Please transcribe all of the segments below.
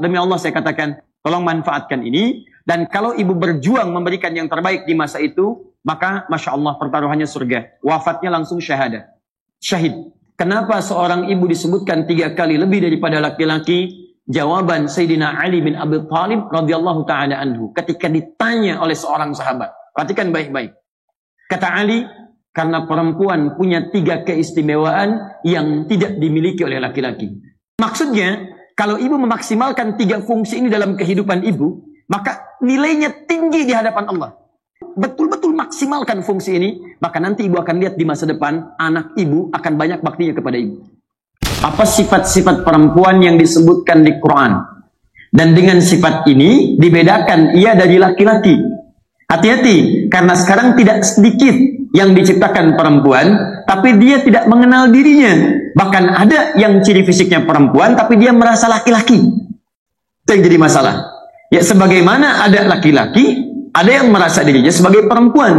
Demi Allah saya katakan, tolong manfaatkan ini. Dan kalau ibu berjuang memberikan yang terbaik di masa itu, maka Masya Allah pertaruhannya surga. Wafatnya langsung syahada. Syahid. Kenapa seorang ibu disebutkan 3 kali lebih daripada laki-laki? Jawaban Sayyidina Ali bin Abi Thalib radhiyallahu ta'ala anhu. Ketika ditanya oleh seorang sahabat. Perhatikan baik-baik. Kata Ali, karena perempuan punya 3 keistimewaan yang tidak dimiliki oleh laki-laki. Maksudnya, kalau ibu memaksimalkan 3 fungsi ini dalam kehidupan ibu, maka nilainya tinggi di hadapan Allah. Betul-betul maksimalkan fungsi ini, maka nanti ibu akan lihat di masa depan, anak ibu akan banyak baktinya kepada ibu. Apa sifat-sifat perempuan yang disebutkan di Quran? Dan dengan sifat ini, dibedakan ia dari laki-laki. Hati-hati, karena sekarang tidak sedikit yang diciptakan perempuan, tapi dia tidak mengenal dirinya. Bahkan ada yang ciri fisiknya perempuan, tapi dia merasa laki-laki. Itu yang jadi masalah. Ya, sebagaimana ada laki-laki, ada yang merasa dirinya sebagai perempuan.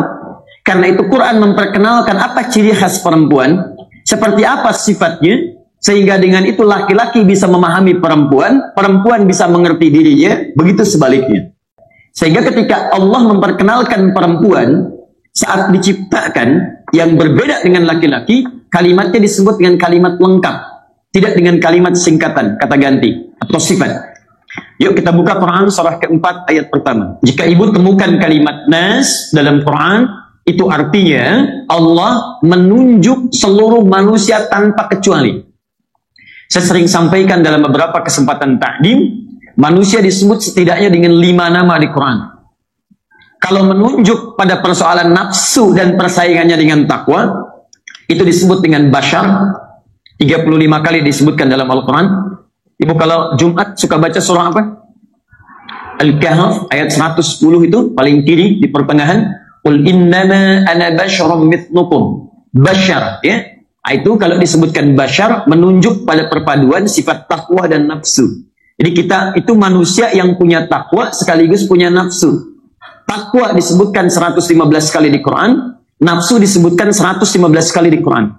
Karena itu Quran memperkenalkan apa ciri khas perempuan, seperti apa sifatnya, sehingga dengan itu laki-laki bisa memahami perempuan, perempuan bisa mengerti dirinya, begitu sebaliknya. Sehingga ketika Allah memperkenalkan perempuan saat diciptakan yang berbeda dengan laki-laki, kalimatnya disebut dengan kalimat lengkap, tidak dengan kalimat singkatan, kata ganti atau sifat. Yuk kita buka Quran surah keempat ayat pertama. Jika ibu temukan kalimat nas dalam Quran, itu artinya Allah menunjuk seluruh manusia tanpa kecuali. Saya sering sampaikan dalam beberapa kesempatan takdim, manusia disebut setidaknya dengan 5 nama di Quran. Kalau menunjuk pada persoalan nafsu dan persaingannya dengan takwa, itu disebut dengan bashar. 35 kali disebutkan dalam Al-Quran. Ibu kalau Jumat suka baca surah apa? Al-Kahf ayat 110 itu paling kiri di pertengahan. Qul innama ana basyarum mithlukum. Bashar, ya. Itu kalau disebutkan bashar menunjuk pada perpaduan sifat takwa dan nafsu. Jadi kita itu manusia yang punya takwa sekaligus punya nafsu. Takwa disebutkan 115 kali di Quran, nafsu disebutkan 115 kali di Quran.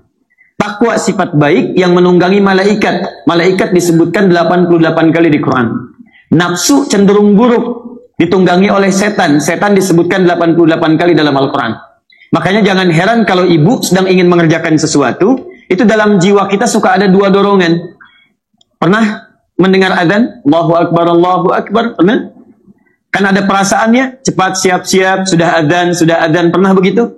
Takwa sifat baik yang menunggangi malaikat. Malaikat disebutkan 88 kali di Quran. Nafsu cenderung buruk ditunggangi oleh setan. Setan disebutkan 88 kali dalam Al-Quran. Makanya jangan heran kalau ibu sedang ingin mengerjakan sesuatu, itu dalam jiwa kita suka ada 2 dorongan. Pernah mendengar adzan? Allahu Akbar, Allahu Akbar. Pernah? Kan ada perasaannya, cepat siap-siap, sudah adzan, pernah begitu?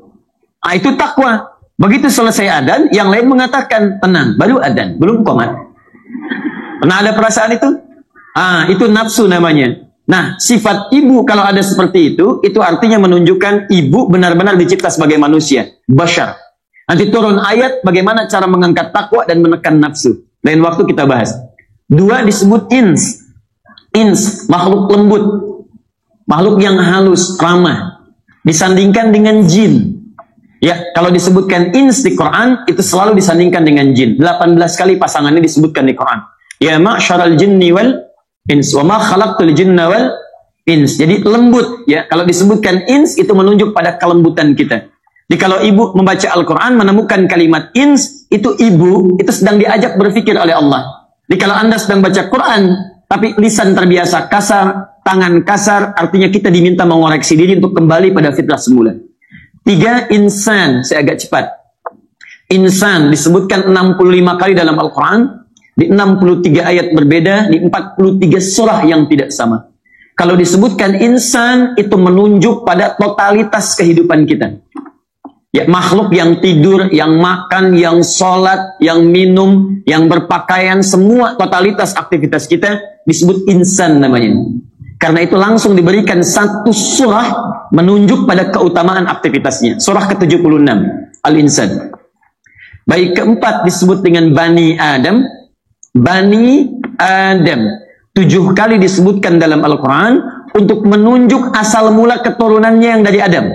Ah, itu takwa. Begitu selesai adzan, yang lain mengatakan tenang, baru adzan, belum qomat. Pernah ada perasaan itu? Ah, itu nafsu namanya. Nah, sifat ibu kalau ada seperti itu artinya menunjukkan ibu benar-benar dicipta sebagai manusia, bashar. Nanti turun ayat bagaimana cara mengangkat takwa dan menekan nafsu. Lain waktu kita bahas. 2 disebut ins. Ins, makhluk lembut. Makhluk yang halus, ramah. Disandingkan dengan jin. Ya, kalau disebutkan ins di Quran, itu selalu disandingkan dengan jin. 18 kali pasangannya disebutkan di Quran. Ya ma'syaral jinni wal ins, wa ma khalaqtul jinna wal ins. Jadi lembut, ya. Kalau disebutkan ins, itu menunjuk pada kelembutan kita. Jadi kalau ibu membaca Al-Quran, menemukan kalimat ins, itu ibu, itu sedang diajak berpikir oleh Allah. Jadi kalau Anda sedang baca Quran, tapi lisan terbiasa kasar, tangan kasar, artinya kita diminta mengoreksi diri untuk kembali pada fitrah semula. 3, insan. Saya agak cepat. Insan disebutkan 65 kali dalam Al-Quran. Di 63 ayat berbeda. Di 43 surah yang tidak sama. Kalau disebutkan insan, itu menunjuk pada totalitas kehidupan kita. Ya, makhluk yang tidur, yang makan, yang sholat, yang minum, yang berpakaian, semua totalitas aktivitas kita disebut insan namanya. Karena itu langsung diberikan 1 surah menunjuk pada keutamaan aktivitasnya. Surah ke-76, Al-Insan. Baik, keempat disebut dengan Bani Adam. Bani Adam. 7 kali disebutkan dalam Al-Quran untuk menunjuk asal mula keturunannya yang dari Adam.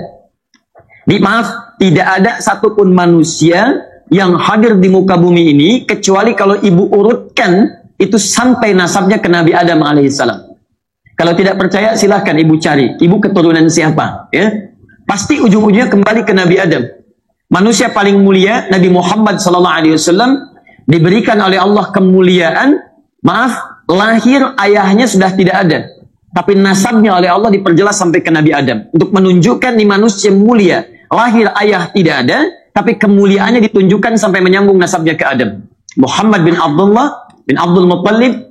Maaf, tidak ada satupun manusia yang hadir di muka bumi ini kecuali kalau ibu urutkan itu sampai nasabnya ke Nabi Adam alaihissalam. Kalau tidak percaya silahkan ibu cari ibu keturunan siapa, ya. Pasti ujung-ujungnya kembali ke Nabi Adam. Manusia paling mulia Nabi Muhammad SAW diberikan oleh Allah kemuliaan, maaf, lahir ayahnya sudah tidak ada. Tapi nasabnya oleh Allah diperjelas sampai ke Nabi Adam. Untuk menunjukkan nih manusia mulia. Lahir ayah tidak ada, tapi kemuliaannya ditunjukkan sampai menyambung nasabnya ke Adam. Muhammad bin Abdullah bin Abdul Muttalib,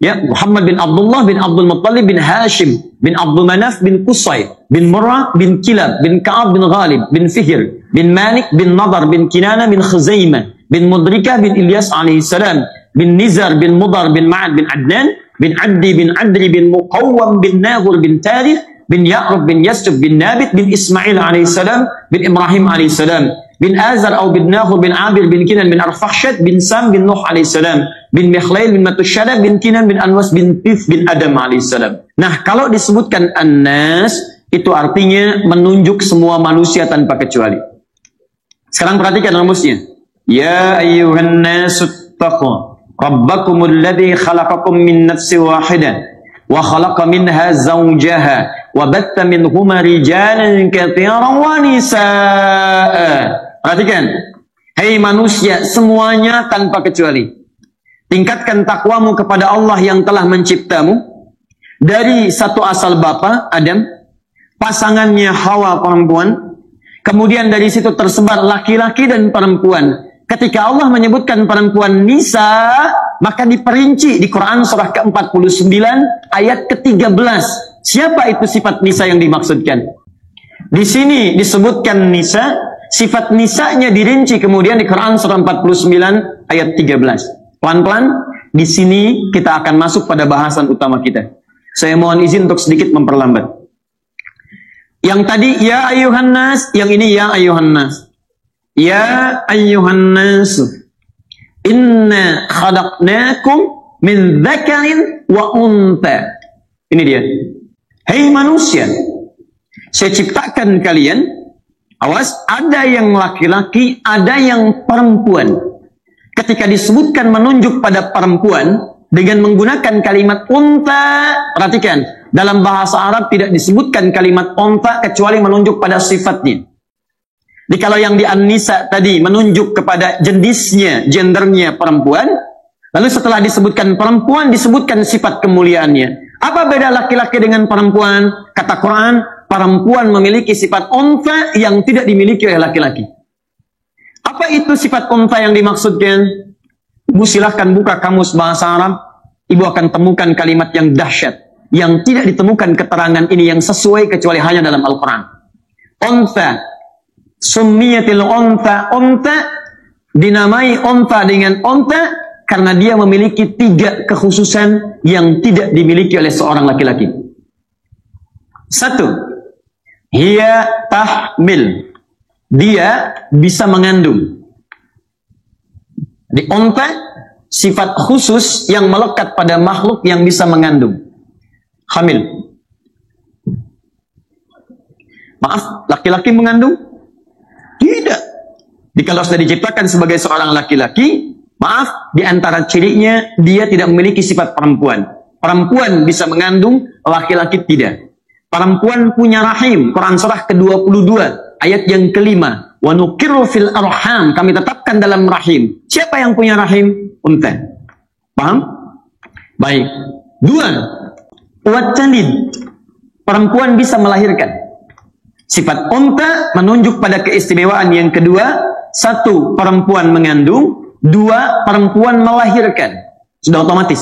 ya, Muhammad bin Abdullah bin Abdul Muttalib bin Hashim bin Abdul Manaf bin Qusay bin Murrah bin Kilab bin Ka'ab bin Ghalib bin Fihr bin Malik bin Nadar bin Kinana bin Khuzaimah bin Mudrikah bin Ilyas alaihissalam bin Nizar bin Mudar bin Ma'ad bin Adnan bin Abdi bin Adri bin Muqawwam bin Naghur bin Tarikh bin Ya'rub bin Yasub bin Nabit bin Ismail alaihissalam bin Ibrahim alaihissalam bin Azar atau bin Naghur bin Abir bin Kinan bin Arfakhshad bin Sam bin Nuh alaihissalam bin Mikhlail bin Matushada bin Kinan bin Anwas bin Tif bin Adam alaihissalam. Nah, kalau disebutkan An-Nas, itu artinya menunjuk semua manusia tanpa kecuali. Sekarang perhatikan rumusnya. Ya ayyuhan nasu taqu rabbakumul ladzi khalaqakum min nafsin wahidah wa khalaqa minha zawjaha wa batta minhuma rijalan katsiran wa nisaa. Perhatikan. Hei manusia semuanya tanpa kecuali. Tingkatkan takwamu kepada Allah yang telah menciptamu dari satu asal bapa Adam, pasangannya Hawa perempuan, kemudian dari situ tersebar laki-laki dan perempuan. Ketika Allah menyebutkan perempuan nisa, maka diperinci di Quran surah ke-49 ayat ke-13. Siapa itu sifat nisa yang dimaksudkan? Di sini disebutkan nisa, sifat nisanya dirinci kemudian di Quran surah 49 ayat 13. Pelan-pelan, di sini kita akan masuk pada bahasan utama kita. Saya mohon izin untuk sedikit memperlambat. Yang tadi, ya ayuhan nas, yang ini ya ayuhan nas. Ya ayuhan nas, inna khalaqnakum min dzakarin wa untha. Ini dia. Hei manusia, saya ciptakan kalian, awas, ada yang laki-laki, ada yang perempuan. Ketika disebutkan menunjuk pada perempuan dengan menggunakan kalimat unta, perhatikan, dalam bahasa Arab tidak disebutkan kalimat unta kecuali menunjuk pada sifatnya. Jadi kalau yang di An-Nisa tadi menunjuk kepada jenisnya, gendernya perempuan, lalu setelah disebutkan perempuan disebutkan sifat kemuliaannya. Apa beda laki-laki dengan perempuan? Kata Quran, perempuan memiliki sifat unta yang tidak dimiliki oleh laki-laki. Apa itu sifat unta yang dimaksudkan? Ibu silahkan buka kamus bahasa Arab. Ibu akan temukan kalimat yang dahsyat, yang tidak ditemukan keterangan ini yang sesuai kecuali hanya dalam Al-Quran. Unta, summiyatil unta, unta dinamai unta dengan unta karena dia memiliki 3 kekhususan yang tidak dimiliki oleh seorang laki-laki. 1, hiya tahmil. Dia bisa mengandung. Di unta, sifat khusus yang melekat pada makhluk yang bisa mengandung. Hamil. Maaf, laki-laki mengandung? Tidak. Jadi kalau sudah diciptakan sebagai seorang laki-laki, maaf, di antara cirinya dia tidak memiliki sifat perempuan. Perempuan bisa mengandung, laki-laki tidak. Perempuan punya rahim. Quran surah ke-22. Ayat yang kelima, wa nuqirru fil arham, kami tetapkan dalam rahim. Siapa yang punya rahim? Unta. Paham? Baik. 2, watalid, perempuan bisa melahirkan. Sifat unta menunjuk pada keistimewaan yang kedua. 1, perempuan mengandung. 2, perempuan melahirkan. Sudah otomatis.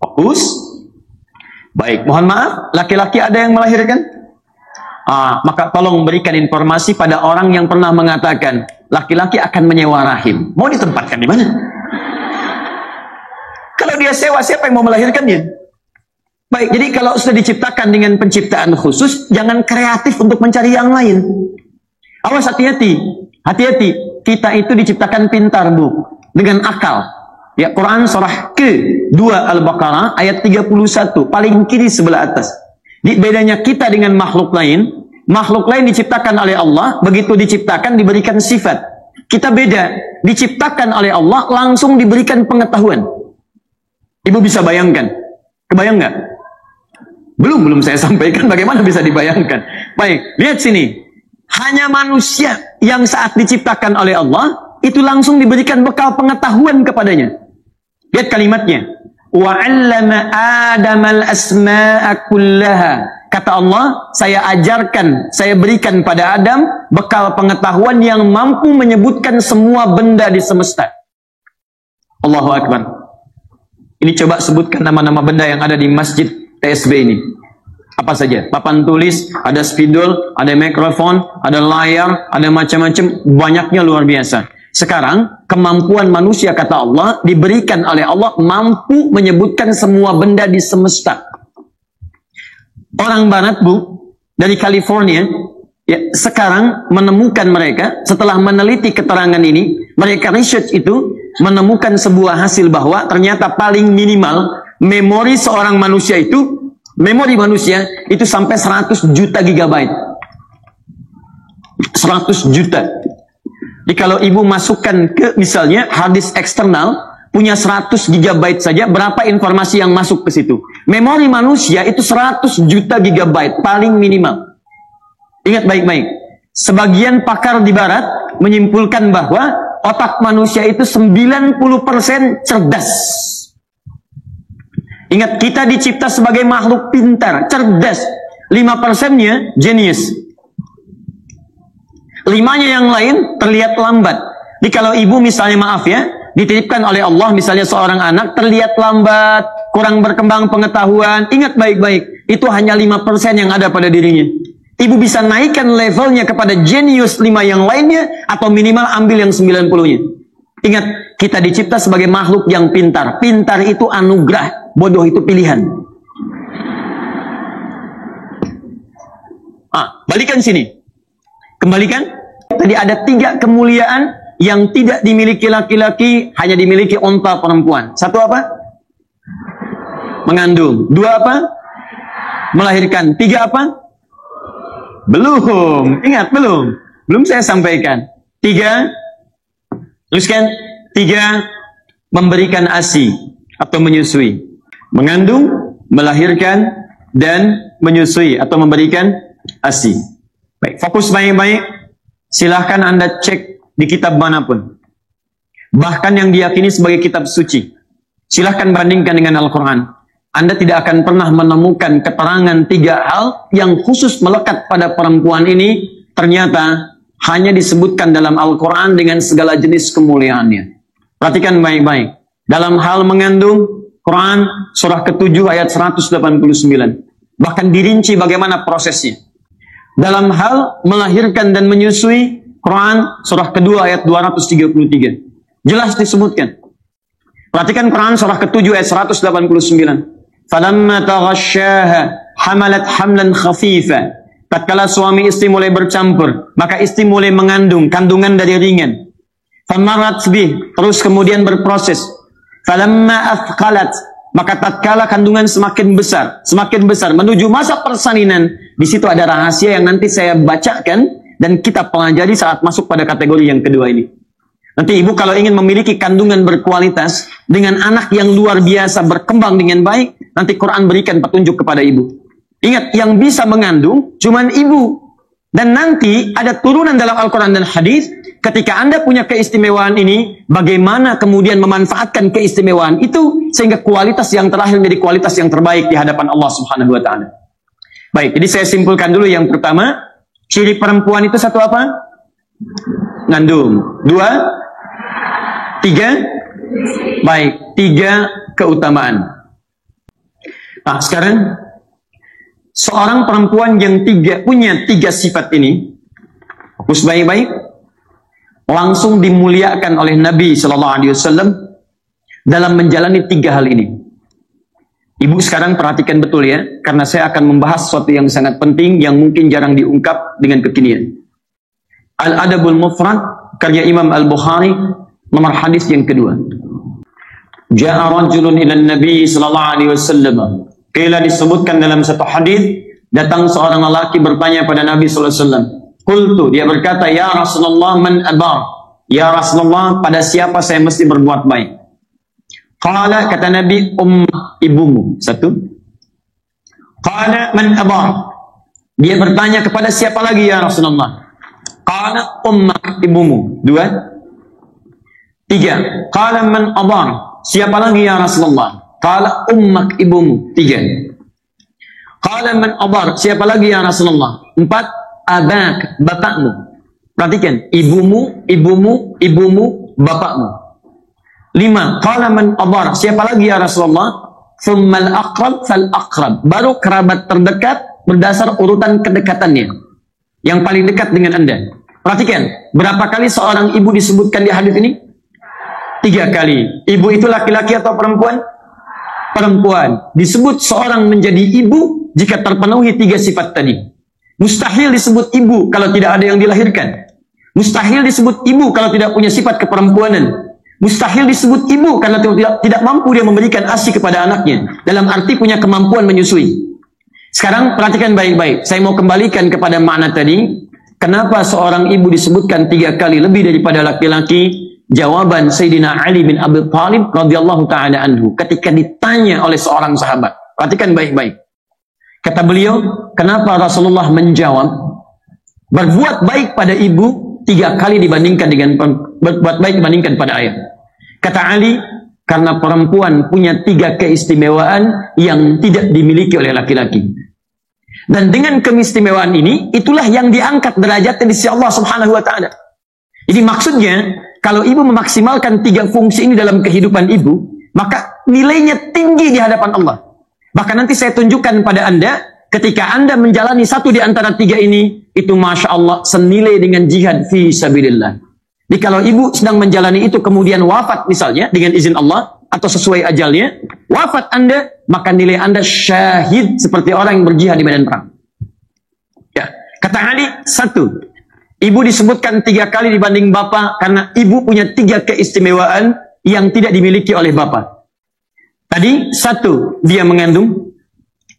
Fokus. Baik, mohon maaf, laki-laki ada yang melahirkan? Maka tolong berikan informasi pada orang yang pernah mengatakan laki-laki akan menyewa rahim. Mau ditempatkan di mana? Kalau dia sewa, siapa yang mau melahirkannya? Baik, jadi kalau sudah diciptakan dengan penciptaan khusus, jangan kreatif untuk mencari yang lain. Awas, hati-hati. Hati-hati. Kita itu diciptakan pintar, Bu. Dengan akal. Ya, Quran surah ke-2 Al-Baqarah ayat 31. Paling kiri sebelah atas. Di bedanya kita dengan makhluk lain diciptakan oleh Allah, begitu diciptakan diberikan sifat. Kita beda, diciptakan oleh Allah langsung diberikan pengetahuan. Ibu bisa bayangkan? Kebayang nggak? Belum saya sampaikan bagaimana bisa dibayangkan. Baik, lihat sini. Hanya manusia yang saat diciptakan oleh Allah itu langsung diberikan bekal pengetahuan kepadanya. Lihat kalimatnya. Wa 'allama Adamal asma'a kullaha. Kata Allah, saya ajarkan, saya berikan pada Adam bekal pengetahuan yang mampu menyebutkan semua benda di semesta. Allahu Akbar. Ini coba sebutkan nama-nama benda yang ada di masjid TSB ini. Apa saja? Papan tulis, ada spidol, ada mikrofon, ada layar, ada macam-macam, banyaknya luar biasa. Sekarang, kemampuan manusia, kata Allah, diberikan oleh Allah mampu menyebutkan semua benda di semesta. Orang barat, Bu, dari California, ya, sekarang menemukan mereka, setelah meneliti keterangan ini, mereka research itu, menemukan sebuah hasil bahwa ternyata paling minimal, memori seorang manusia itu, memori manusia itu sampai 100 juta gigabyte. 100 juta. Jadi kalau ibu masukkan ke misalnya hard disk eksternal, punya 100 gigabyte saja, berapa informasi yang masuk ke situ? Memori manusia itu 100 juta gigabyte, paling minimal. Ingat baik-baik. Sebagian pakar di barat menyimpulkan bahwa otak manusia itu 90% cerdas. Ingat, kita dicipta sebagai makhluk pintar, cerdas. 5%-nya genius. 5-nya yang lain terlihat lambat. Jadi kalau ibu misalnya, maaf ya, dititipkan oleh Allah misalnya seorang anak terlihat lambat, kurang berkembang pengetahuan, ingat baik-baik, itu hanya 5% yang ada pada dirinya. Ibu bisa naikkan levelnya kepada genius 5 yang lainnya, atau minimal ambil yang 90-nya. Ingat, kita dicipta sebagai makhluk yang pintar. Pintar itu anugerah, bodoh itu pilihan. Balikan sini. Kembalikan. Tadi ada 3 kemuliaan yang tidak dimiliki laki-laki, hanya dimiliki unta perempuan. 1 apa? Mengandung. 2 apa? Melahirkan. 3 apa? Belum. Ingat, belum. Belum saya sampaikan. 3, tuliskan. 3, memberikan ASI atau menyusui. Mengandung, melahirkan, dan menyusui atau memberikan ASI. Baik, fokus baik-baik. Silahkan Anda cek di kitab manapun. Bahkan yang diyakini sebagai kitab suci. Silahkan bandingkan dengan Al-Quran. Anda tidak akan pernah menemukan keterangan 3 hal yang khusus melekat pada perempuan ini, ternyata hanya disebutkan dalam Al-Quran dengan segala jenis kemuliaannya. Perhatikan baik-baik. Dalam hal mengandung, Quran surah ke-7 ayat 189. Bahkan dirinci bagaimana prosesnya. Dalam hal melahirkan dan menyusui, Quran surah ke-2 ayat 233. Jelas disebutkan. Perhatikan Quran surah ke-7 ayat 189. Falamma taghasyaha hamalat hamlan khafifa. Tatkala suami istri mulai bercampur, maka istri mulai mengandung, kandungan dari ringan. Famarat bih, terus kemudian berproses. Falamma athqalat, maka tatkala kandungan semakin besar menuju masa persalinan. Di situ ada rahasia yang nanti saya bacakan dan kita pelajari saat masuk pada kategori yang kedua ini. Nanti ibu kalau ingin memiliki kandungan berkualitas dengan anak yang luar biasa berkembang dengan baik, nanti Quran berikan petunjuk kepada ibu. Ingat, yang bisa mengandung cuman ibu. Dan nanti ada turunan dalam Al-Quran dan hadis. Ketika Anda punya keistimewaan ini, bagaimana kemudian memanfaatkan keistimewaan itu sehingga kualitas yang terakhir menjadi kualitas yang terbaik di hadapan Allah Subhanahu wa taala. Baik, jadi saya simpulkan dulu yang pertama, ciri perempuan itu 1 apa? Ngandung. 2, 3, baik, 3 keutamaan. Nah, sekarang seorang perempuan yang punya 3 sifat ini, fokus baik-baik, langsung dimuliakan oleh Nabi Shallallahu Alaihi Wasallam dalam menjalani 3 hal ini. Ibu sekarang perhatikan betul ya, karena saya akan membahas sesuatu yang sangat penting yang mungkin jarang diungkap dengan kekinian. Al-Adabul Mufrad karya Imam Al-Bukhari, nomor hadis yang kedua. Ja'a rajulun ila Nabi sallallahu alaihi wasallam. Qila, disebutkan dalam satu hadis, datang seorang lelaki bertanya pada Nabi sallallahu alaihi wasallam. Qultu, dia berkata, ya Rasulullah, man abar? Ya Rasulullah, pada siapa saya mesti berbuat baik? Qala, kata Nabi, ibumu. 1. Qala, man abar? Dia bertanya kepada siapa lagi ya Rasulullah? Qala, ibumu. 2. 3. Qala man adar? Siapa lagi ya Rasulullah? Qala ummak, ibumu. 3. Qala man adar, siapa lagi ya Rasulullah? 4. Abak, bapakmu. Perhatikan, ibumu, ibumu, ibumu, bapakmu. 5. Qala man adar, siapa lagi ya Rasulullah? Thummal aqrab fal aqrab, baru kerabat terdekat berdasar urutan kedekatannya. Yang paling dekat dengan Anda. Perhatikan, berapa kali seorang ibu disebutkan di hadis ini? 3 kali. Ibu itu laki-laki atau perempuan? Perempuan. Disebut seorang menjadi ibu jika terpenuhi 3 sifat tadi. Mustahil disebut ibu kalau tidak ada yang dilahirkan. Mustahil disebut ibu kalau tidak punya sifat keperempuanan. Mustahil disebut ibu karena tidak mampu dia memberikan ASI kepada anaknya. Dalam arti punya kemampuan menyusui. Sekarang perhatikan baik-baik. Saya mau kembalikan kepada makna tadi. Kenapa seorang ibu disebutkan 3 kali lebih daripada laki-laki? Jawaban Sayyidina Ali bin Abi Thalib radhiyallahu ta'ala anhu. Ketika ditanya oleh seorang sahabat. Perhatikan baik-baik. Kata beliau, kenapa Rasulullah menjawab? Berbuat baik pada ibu 3 kali dibandingkan dengan berbuat baik dibandingkan pada ayah. Kata Ali, karena perempuan punya 3 keistimewaan yang tidak dimiliki oleh laki-laki. Dan dengan keistimewaan ini, itulah yang diangkat derajatnya di sisi Allah Subhanahu wa taala. Jadi maksudnya, kalau ibu memaksimalkan 3 fungsi ini dalam kehidupan ibu, maka nilainya tinggi di hadapan Allah. Bahkan nanti saya tunjukkan pada Anda, ketika Anda menjalani 1 di antara 3 ini, itu Masya Allah senilai dengan jihad fi sabilillah. Jadi kalau ibu sedang menjalani itu kemudian wafat misalnya dengan izin Allah atau sesuai ajalnya, wafat Anda, maka nilai Anda syahid seperti orang yang berjihad di medan perang. Ya. Kata Ali, 1. Ibu disebutkan 3 kali dibanding bapak karena ibu punya 3 keistimewaan yang tidak dimiliki oleh bapak. Tadi 1, dia mengandung.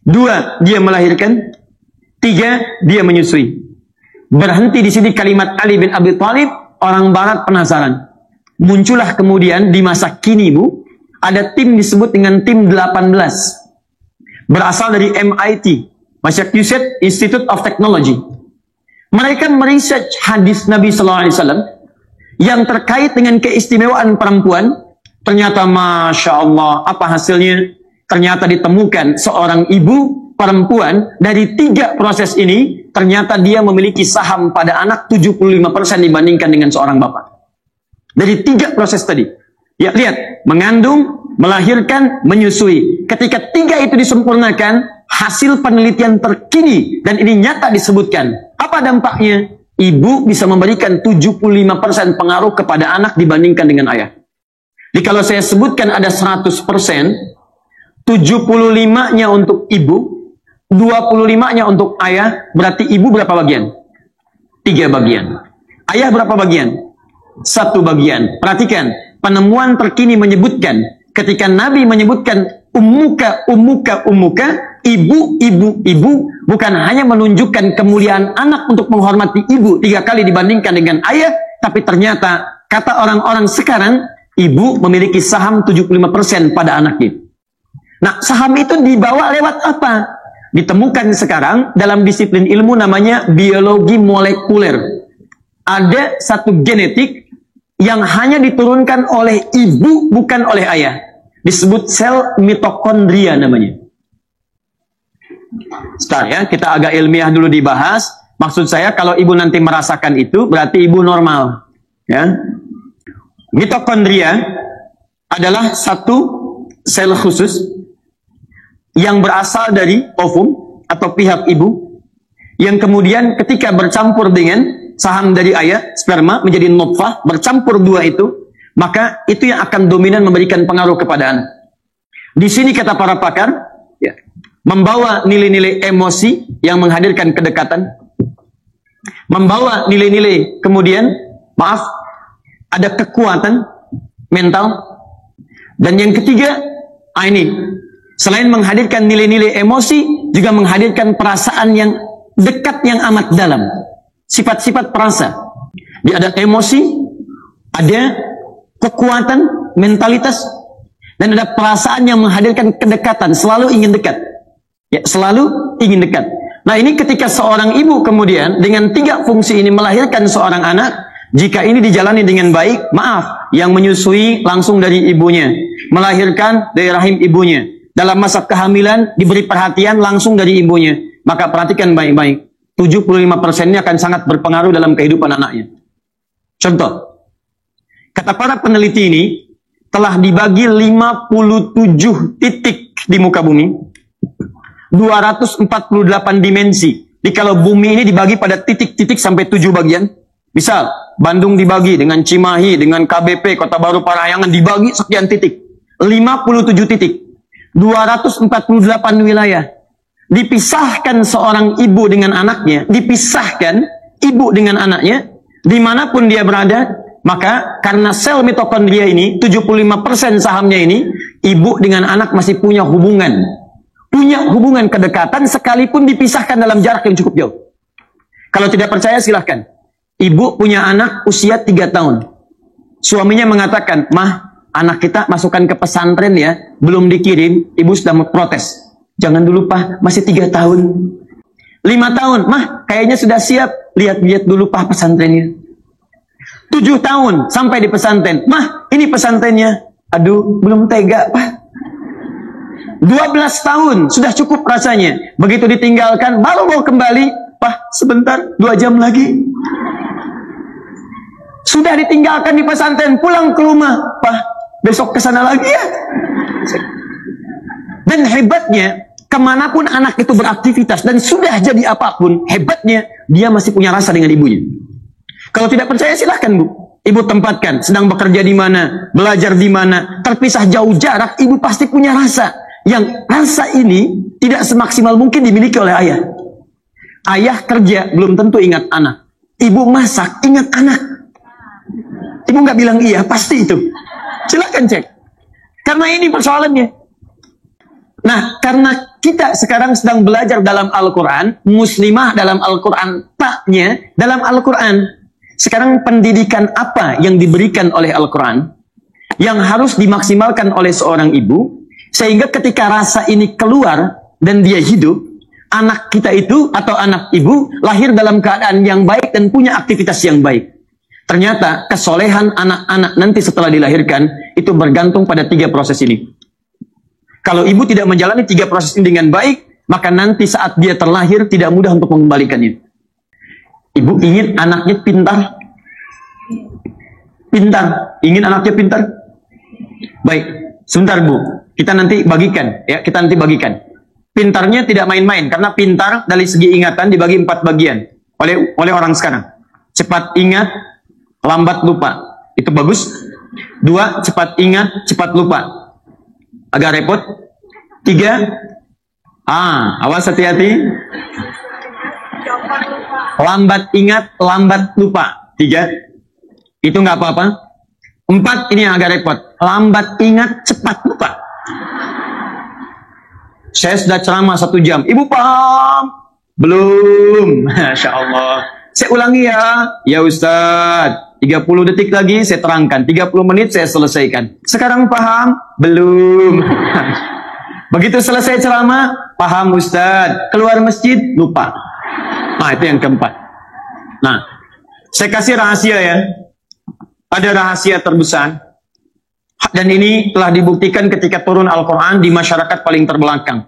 2, dia melahirkan. 3, dia menyusui. Berhenti di sini kalimat Ali bin Abi Thalib, orang barat penasaran. Muncullah kemudian di masa kini Bu, ada tim disebut dengan tim 18. Berasal dari MIT, Massachusetts Institute of Technology. Mereka meresearch hadis Nabi SAW yang terkait dengan keistimewaan perempuan. Ternyata Masya Allah, apa hasilnya? Ternyata ditemukan seorang ibu perempuan dari 3 proses ini, ternyata dia memiliki saham pada anak 75% dibandingkan dengan seorang bapak. Dari 3 proses tadi. Ya, lihat, mengandung, melahirkan, menyusui. Ketika 3 itu disempurnakan, hasil penelitian terkini dan ini nyata disebutkan. Apa dampaknya? Ibu bisa memberikan 75% pengaruh kepada anak dibandingkan dengan ayah. Jadi kalau saya sebutkan ada 100%, 75-nya untuk ibu, 25-nya untuk ayah, berarti ibu berapa bagian? 3 bagian. Ayah berapa bagian? 1 bagian. Perhatikan, penemuan terkini menyebutkan, ketika Nabi menyebutkan ummuka, ummuka, ummuka, ibu, ibu, ibu, bukan hanya menunjukkan kemuliaan anak untuk menghormati ibu 3 kali dibandingkan dengan ayah, tapi ternyata, kata orang-orang sekarang, ibu memiliki saham 75% pada anaknya. Nah, saham itu dibawa lewat apa? Ditemukan sekarang dalam disiplin ilmu namanya biologi molekuler. Ada satu genetik yang hanya diturunkan oleh ibu, bukan oleh ayah. Disebut sel mitokondria namanya. Sebentar ya, kita agak ilmiah dulu dibahas. Maksud saya kalau ibu nanti merasakan itu, berarti ibu normal. Ya. Mitokondria adalah satu sel khusus yang berasal dari ovum atau pihak ibu, yang kemudian ketika bercampur dengan saham dari ayah, sperma menjadi nutfah, bercampur 2 itu, maka itu yang akan dominan memberikan pengaruh kepada anak. Di sini kata para pakar, ya, membawa nilai-nilai emosi yang menghadirkan kedekatan, membawa nilai-nilai kemudian, maaf, ada kekuatan mental, dan yang ketiga, ini selain menghadirkan nilai-nilai emosi, juga menghadirkan perasaan yang dekat yang amat dalam. Sifat-sifat perasa. Dia ada emosi, ada kekuatan, mentalitas, dan ada perasaan yang menghadirkan kedekatan. Selalu ingin dekat. Ya, selalu ingin dekat. Nah ini ketika seorang ibu kemudian dengan 3 fungsi ini melahirkan seorang anak, Jika ini dijalani dengan baik, maaf, yang menyusui langsung dari ibunya, melahirkan dari rahim ibunya, dalam masa kehamilan diberi perhatian langsung dari ibunya, maka perhatikan baik-baik, 75%-nya akan sangat berpengaruh dalam kehidupan anaknya. Contoh, kata para peneliti ini, telah dibagi 57 titik di muka bumi, 248 dimensi. Jadi kalau bumi ini dibagi pada titik-titik sampai 7 bagian, misal Bandung dibagi dengan Cimahi, dengan KBP, Kota Baru Parahyangan dibagi sekian titik. 57 titik. 248 wilayah. Dipisahkan seorang ibu dengan anaknya. Dipisahkan ibu dengan anaknya. Dimanapun dia berada. Maka karena sel mitokondria ini, 75% sahamnya ini, ibu dengan anak masih punya hubungan. Punya hubungan kedekatan sekalipun dipisahkan dalam jarak yang cukup jauh. Kalau tidak percaya silahkan. Ibu punya anak usia 3 tahun. Suaminya mengatakan, "Mah, anak kita masukkan ke pesantren ya, belum dikirim." Ibu sudah protes. "Jangan dulu, Pak, masih 3 tahun. 5 tahun, Mah, kayaknya sudah siap. Lihat-lihat dulu, Pak, pesantrennya." 7 tahun, sampai di pesantren. "Mah, ini pesantrennya." "Aduh, belum tega, Pak." 12 tahun, sudah cukup rasanya. Begitu ditinggalkan, baru mau kembali. "Pak, sebentar, 2 jam lagi." Sudah ditinggalkan di pesantren, pulang ke rumah. "Pak, besok ke sana lagi ya." Dan hebatnya, kemanapun anak itu beraktivitas dan sudah jadi apapun, hebatnya dia masih punya rasa dengan ibunya. Kalau tidak percaya silahkan, Bu. Ibu tempatkan, sedang bekerja di mana, belajar di mana, terpisah jauh jarak, ibu pasti punya rasa. Yang rasa ini tidak semaksimal mungkin dimiliki oleh ayah. Ayah kerja, belum tentu ingat anak. Ibu masak, ingat anak. Ibu nggak bilang iya, pasti itu. Silahkan cek. Karena ini persoalannya. Nah, karena kita sekarang sedang belajar dalam Al-Quran, muslimah dalam Al-Quran, taknya dalam Al-Quran. Sekarang pendidikan apa yang diberikan oleh Al-Quran, yang harus dimaksimalkan oleh seorang ibu, sehingga ketika rasa ini keluar dan dia hidup, anak kita itu atau anak ibu lahir dalam keadaan yang baik dan punya aktivitas yang baik. Ternyata kesolehan anak-anak nanti setelah dilahirkan itu bergantung pada 3 proses ini. Kalau ibu tidak menjalani 3 proses ini dengan baik, maka nanti saat dia terlahir tidak mudah untuk mengembalikannya. Ibu ingin anaknya pintar. Pintar. Ingin anaknya pintar? Baik. Sebentar, Bu. Kita nanti bagikan. Ya, kita nanti bagikan. Pintarnya tidak main-main. Karena pintar dari segi ingatan dibagi 4 bagian. Oleh orang sekarang. Cepat ingat, lambat lupa. Itu bagus. 2, cepat ingat, cepat lupa. Agak repot. 3, awas hati-hati. Lambat ingat, lambat lupa. 3, itu nggak apa-apa. 4, ini yang agak repot. Lambat ingat, cepat lupa. Saya sudah ceramah 1 jam. Ibu paham? Belum. Masya Allah. Saya ulangi ya. Ya Ustadz. 30 detik lagi saya terangkan. 30 menit saya selesaikan. Sekarang paham? Belum. Begitu selesai ceramah, paham Ustadz. Keluar masjid, lupa. Nah, itu yang keempat. Nah, saya kasih rahasia ya. Ada rahasia terbesar. Dan ini telah dibuktikan ketika turun Al-Quran di masyarakat paling terbelakang.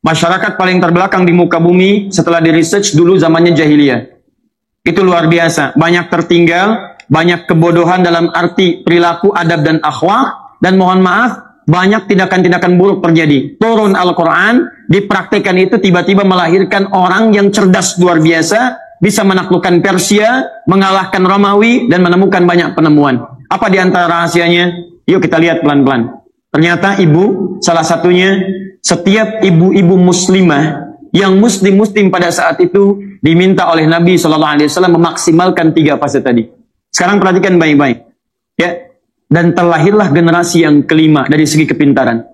Masyarakat paling terbelakang di muka bumi setelah di research dulu zamannya jahiliyah. Itu luar biasa. Banyak tertinggal, banyak kebodohan dalam arti perilaku, adab, dan akhlak. Dan mohon maaf, banyak tindakan-tindakan buruk terjadi. Turun Al-Quran, dipraktikkan itu tiba-tiba melahirkan orang yang cerdas luar biasa, bisa menaklukkan Persia, mengalahkan Romawi, dan menemukan banyak penemuan. Apa di antara rahasianya? Yuk kita lihat pelan-pelan. Ternyata ibu, salah satunya, setiap ibu-ibu muslimah yang muslim-muslim pada saat itu diminta oleh Nabi SAW memaksimalkan 3 fase tadi. Sekarang perhatikan baik-baik. Ya. Dan terlahirlah generasi yang kelima dari segi kepintaran.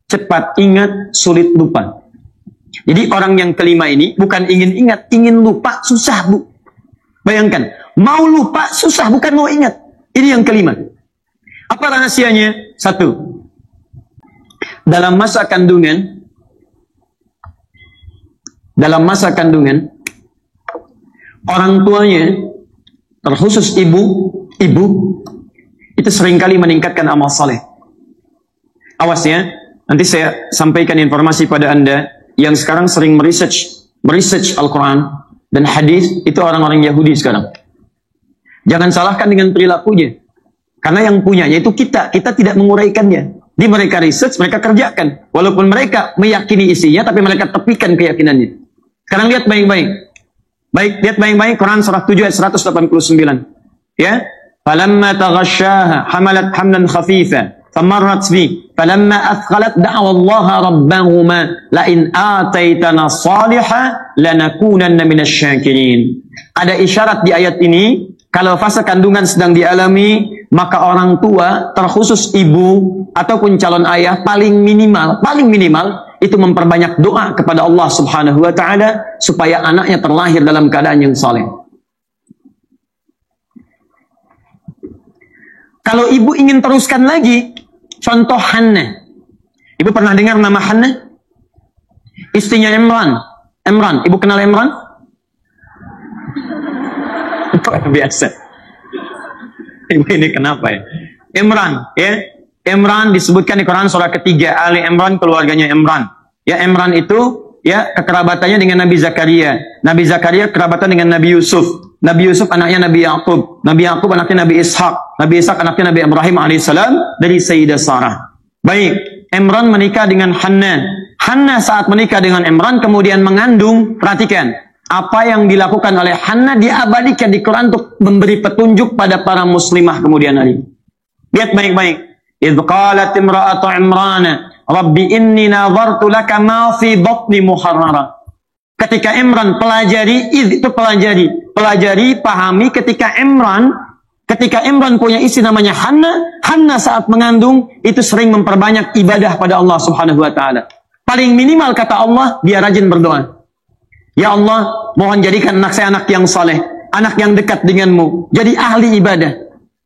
Cepat ingat, sulit lupa. Jadi orang yang kelima ini bukan ingin ingat, ingin lupa susah, Bu. Bayangkan, mau lupa susah, bukan mau ingat. Ini yang kelima. Apa rahasianya? 1. Dalam masa kandungan, orang tuanya terkhusus ibu itu seringkali meningkatkan amal saleh. Awas ya, nanti saya sampaikan informasi pada Anda yang sekarang sering meresearch Al-Quran dan hadis, itu orang-orang Yahudi sekarang. Jangan salahkan dengan perilakunya. Karena yang punyanya itu kita tidak menguraikannya. Di mereka research, mereka kerjakan. Walaupun mereka meyakini isinya, tapi mereka tepikan keyakinannya. Sekarang lihat baik-baik. Lihat baik-baik Quran surah 7 ayat 189. Ya. Falamma taghasyaha hamalat hamlan khafifa famarrat bi falamma athqalat da'wa Allah rabbahuma la in ataitana salihah lanakunanna minasyakirin. Ada isyarat di ayat ini, kalau fase kandungan sedang dialami, maka orang tua, terkhusus ibu ataupun calon ayah, paling minimal itu memperbanyak doa kepada Allah Subhanahu wa taala supaya anaknya terlahir dalam keadaan yang saleh. Kalau ibu ingin teruskan lagi, contoh Hannah. Ibu pernah dengar nama Hannah? Istrinya Imran. Ibu kenal Imran? Biasa. Ibu ini kenapa ya? Imran, ya. Imran disebutkan di Quran surah ketiga, Ali Imran, keluarganya Imran. Ya, Imran itu ya kekerabatannya dengan Nabi Zakaria. Nabi Zakaria kerabatan dengan Nabi Yusuf. Nabi Yusuf anaknya Nabi Yaqub. Nabi Yaqub anaknya Nabi Ishaq. Nabi Ishaq anaknya Nabi Ibrahim alaihissalam dari Sayyidah Sarah. Baik, Imran menikah dengan Hannah. Hannah saat menikah dengan Imran kemudian mengandung. Perhatikan, apa yang dilakukan oleh Hannah diabadikan di Quran untuk memberi petunjuk pada para muslimah kemudian hari. Lihat baik-baik. Idh qalat imra'atu Imran, Rabbi inni nadhartu laka ma fi batni muharrara. Ketika Imran pelajari, pahami ketika Imran punya istri namanya Hannah saat mengandung itu sering memperbanyak ibadah pada Allah Subhanahu wa taala. Paling minimal kata Allah, dia rajin berdoa. Ya Allah, mohon jadikan anak saya anak yang saleh, anak yang dekat denganmu, jadi ahli ibadah.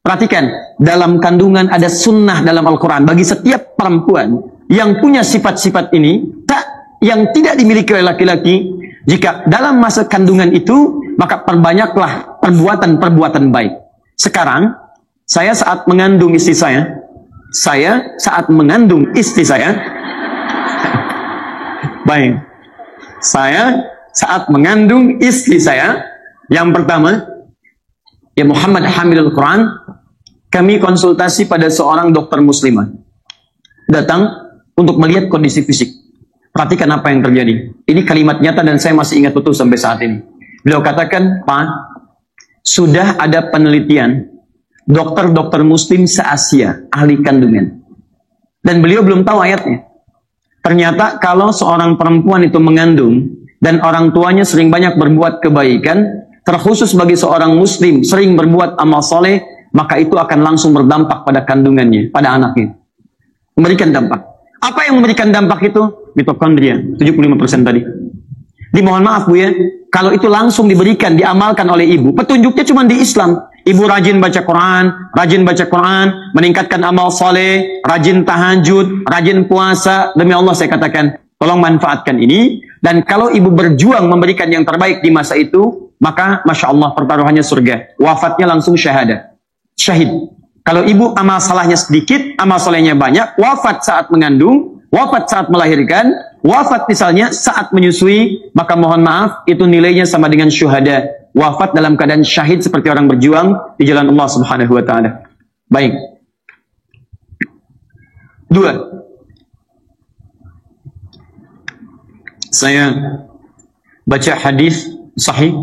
Perhatikan, dalam kandungan ada sunnah dalam Al-Quran bagi setiap perempuan yang punya sifat-sifat ini, yang tidak dimiliki oleh laki-laki. Jika dalam masa kandungan itu, maka perbanyaklah perbuatan-perbuatan baik. Sekarang, saya saat mengandung istri saya, baik, saya saat mengandung istri saya, yang pertama, ya Muhammad Hamilul Quran, kami konsultasi pada seorang dokter muslimah. Datang untuk melihat kondisi fisik. Perhatikan apa yang terjadi. Ini kalimat nyata dan saya masih ingat betul sampai saat ini. Beliau katakan, Pak, sudah ada penelitian dokter-dokter muslim se-Asia, ahli kandungan. Dan beliau belum tahu ayatnya. Ternyata kalau seorang perempuan itu mengandung dan orang tuanya sering banyak berbuat kebaikan, terkhusus bagi seorang muslim sering berbuat amal soleh, maka itu akan langsung berdampak pada kandungannya, pada anaknya. Memberikan dampak. Apa yang memberikan dampak itu? Mitokondria, 75% tadi. Dimohon maaf Bu ya, kalau itu langsung diberikan, diamalkan oleh ibu, petunjuknya cuma di Islam. Ibu rajin baca Quran, meningkatkan amal soleh, rajin tahajud, rajin puasa. Demi Allah saya katakan, tolong manfaatkan ini. Dan kalau ibu berjuang memberikan yang terbaik di masa itu, maka Masya Allah pertaruhannya surga. Wafatnya langsung syahid. Kalau ibu amal salahnya sedikit, amal solehnya banyak, wafat saat mengandung, wafat saat melahirkan, wafat misalnya saat menyusui, maka mohon maaf, itu nilainya sama dengan syuhada. Wafat dalam keadaan syahid seperti orang berjuang di jalan Allah Subhanahu wa taala. Baik. 2. Saya baca hadis sahih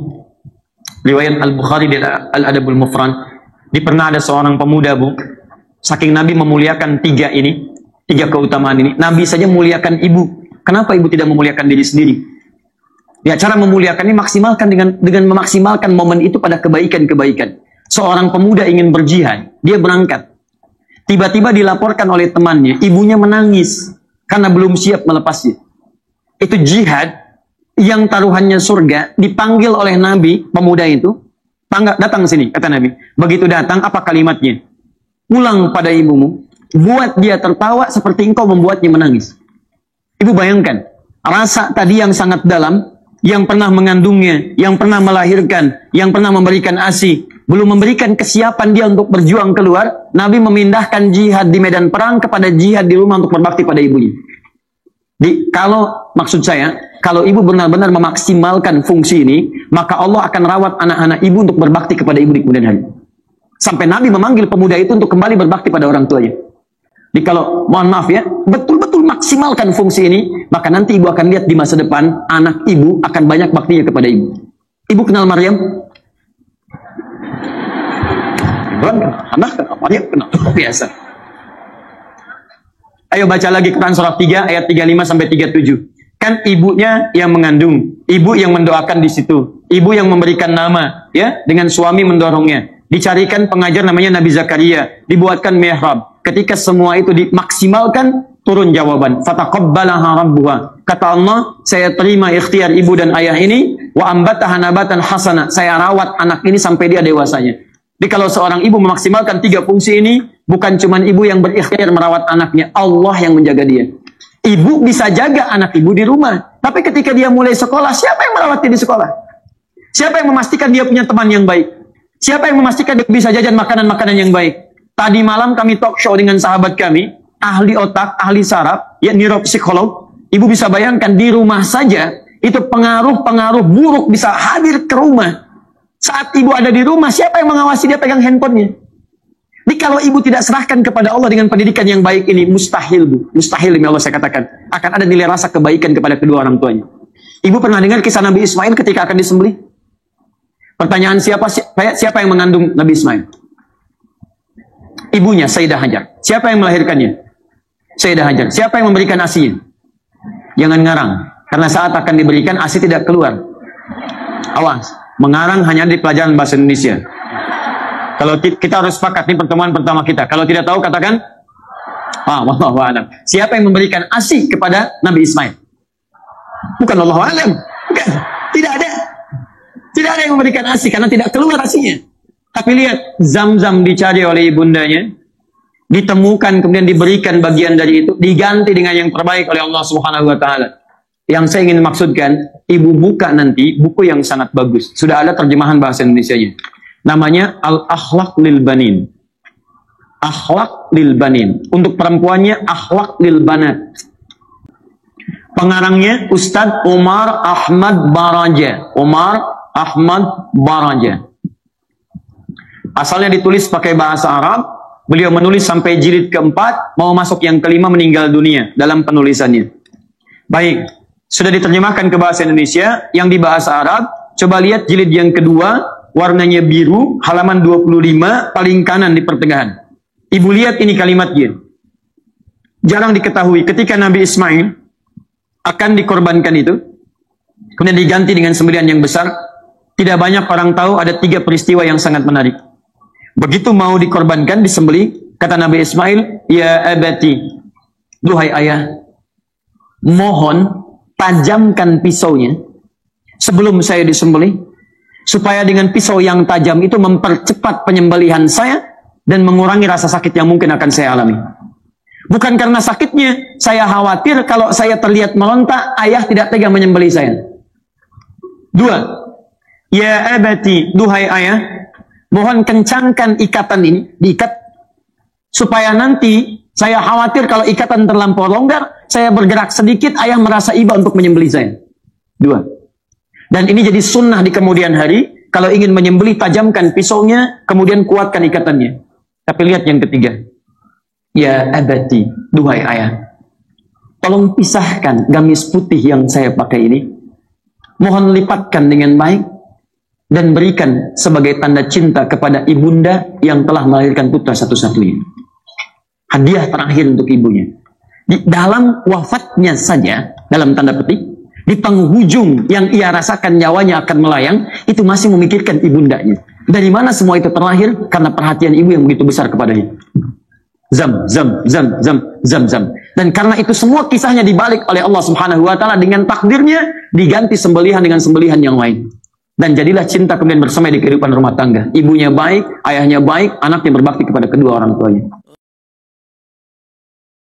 riwayat Al-Bukhari dan Al-Adabul Mufrad. Pernah ada seorang pemuda, Bu, saking Nabi memuliakan 3 keutamaan ini, Nabi saja memuliakan ibu. Kenapa ibu tidak memuliakan diri sendiri? Ya, cara memuliakan ini maksimalkan dengan memaksimalkan momen itu pada kebaikan-kebaikan. Seorang pemuda ingin berjihad, dia berangkat. Tiba-tiba dilaporkan oleh temannya, ibunya menangis karena belum siap melepasnya. Itu jihad yang taruhannya surga, dipanggil oleh Nabi, pemuda itu, datang sini, kata Nabi. Begitu datang, apa kalimatnya? Pulang pada ibumu, buat dia tertawa seperti engkau membuatnya menangis. Ibu bayangkan, rasa tadi yang sangat dalam, yang pernah mengandungnya, yang pernah melahirkan, yang pernah memberikan ASI, belum memberikan kesiapan dia untuk berjuang keluar, Nabi memindahkan jihad di medan perang kepada jihad di rumah untuk berbakti pada ibunya. Maksud saya, kalau ibu benar-benar memaksimalkan fungsi ini, maka Allah akan rawat anak-anak ibu untuk berbakti kepada ibu di kemudian hari. Sampai Nabi memanggil pemuda itu untuk kembali berbakti pada orang tuanya. Jadi kalau, mohon maaf ya, betul-betul maksimalkan fungsi ini, maka nanti ibu akan lihat di masa depan, anak ibu akan banyak baktinya kepada ibu. Ibu kenal Maryam? Anak kenal Maryam, kenal. Biasa. Ayo baca lagi Quran surah 3 ayat 35 sampai 37. Kan ibunya yang mengandung, ibu yang mendoakan di situ, ibu yang memberikan nama, ya, dengan suami mendorongnya. Dicarikan pengajar namanya Nabi Zakaria, dibuatkan mihrab. Ketika semua itu dimaksimalkan, turun jawaban. Fataqabbalaha rabbuha. Kata Allah, saya terima ikhtiar ibu dan ayah ini, wa ambataha nabatan hasana. Saya rawat anak ini sampai dia dewasanya. Jadi kalau seorang ibu memaksimalkan 3 fungsi ini, bukan cuma ibu yang berikhtiar merawat anaknya, Allah yang menjaga dia. Ibu bisa jaga anak ibu di rumah, tapi ketika dia mulai sekolah, siapa yang merawat dia di sekolah? Siapa yang memastikan dia punya teman yang baik? Siapa yang memastikan dia bisa jajan makanan-makanan yang baik? Tadi malam kami talk show dengan sahabat kami, ahli otak, ahli saraf, ya, neuropsikolog. Ibu bisa bayangkan di rumah saja, itu pengaruh-pengaruh buruk bisa hadir ke rumah. Saat ibu ada di rumah, siapa yang mengawasi dia pegang handphonenya? Jadi kalau ibu tidak serahkan kepada Allah dengan pendidikan yang baik ini, mustahil, Bu. Mustahil, demi Allah saya katakan. Akan ada nilai rasa kebaikan kepada kedua orang tuanya. Ibu pernah dengar kisah Nabi Ismail ketika akan disembelih? Pertanyaan siapa yang mengandung Nabi Ismail? Ibunya, Sayyidah Hajar. Siapa yang melahirkannya? Sayyidah Hajar. Siapa yang memberikan asinya? Jangan ngarang. Karena saat akan diberikan, asi tidak keluar. Awas. Mengarang hanya di pelajaran bahasa Indonesia. Kalau kita harus sepakat, ini pertemuan pertama kita. Kalau tidak tahu, katakan. Wallahu a'lam. Siapa yang memberikan asi kepada Nabi Ismail? Bukan Allahu a'lam. Bukan. Tidak ada. Tidak ada yang memberikan asi, karena tidak keluar asinya. Tapi lihat, Zam-Zam dicari oleh ibundanya, ditemukan, kemudian diberikan bagian dari itu, diganti dengan yang terbaik oleh Allah Subhanahu wa Ta'ala. Yang saya ingin maksudkan, ibu buka nanti buku yang sangat bagus. Sudah ada terjemahan bahasa Indonesianya. Namanya Al-Akhlaq lil Banin. Akhlaq lil Banin. Untuk perempuannya, Akhlaq lil Banat. Pengarangnya Ustadz Umar Ahmad Baraja. Umar Ahmad Baraja. Asalnya ditulis pakai bahasa Arab, beliau menulis sampai jilid keempat, mau masuk yang kelima meninggal dunia dalam penulisannya. Baik, sudah diterjemahkan ke bahasa Indonesia, yang di bahasa Arab, coba lihat jilid yang kedua, warnanya biru, halaman 25, paling kanan di pertengahan. Ibu lihat ini kalimatnya. Jarang diketahui, ketika Nabi Ismail akan dikorbankan itu, kemudian diganti dengan sembelihan yang besar, tidak banyak orang tahu ada 3 peristiwa yang sangat menarik. Begitu mau dikorbankan, disembelih, kata Nabi Ismail, ya abati, duhai ayah, mohon tajamkan pisaunya sebelum saya disembelih, supaya dengan pisau yang tajam itu mempercepat penyembelihan saya dan mengurangi rasa sakit yang mungkin akan saya alami. Bukan karena sakitnya, saya khawatir kalau saya terlihat meronta, ayah tidak tega menyembelih saya. 2, ya abati, duhai ayah, mohon kencangkan ikatan ini, diikat, supaya nanti saya khawatir kalau ikatan terlampau longgar, saya bergerak sedikit, ayah merasa iba untuk menyembelih saya. 2. Dan ini jadi sunnah di kemudian hari, kalau ingin menyembelih, tajamkan pisaunya, kemudian kuatkan ikatannya. Tapi lihat yang ketiga. Ya abati, duhai ayah, tolong pisahkan gamis putih yang saya pakai ini. Mohon lipatkan dengan baik, dan berikan sebagai tanda cinta kepada ibunda yang telah melahirkan putra satu-satunya. Hadiah terakhir untuk ibunya. Di dalam wafatnya saja, dalam tanda petik, di penghujung yang ia rasakan nyawanya akan melayang, itu masih memikirkan ibundanya. Dari mana semua itu terlahir? Karena perhatian ibu yang begitu besar kepadanya. Zam, zam, zam, zam, zam, zam. Dan karena itu semua kisahnya dibalik oleh Allah Subhanahu wa Ta'ala, dengan takdirnya diganti sembelihan dengan sembelihan yang lain. Dan jadilah cinta kemudian bersama di kehidupan rumah tangga. Ibunya baik, ayahnya baik, anaknya berbakti kepada kedua orang tuanya.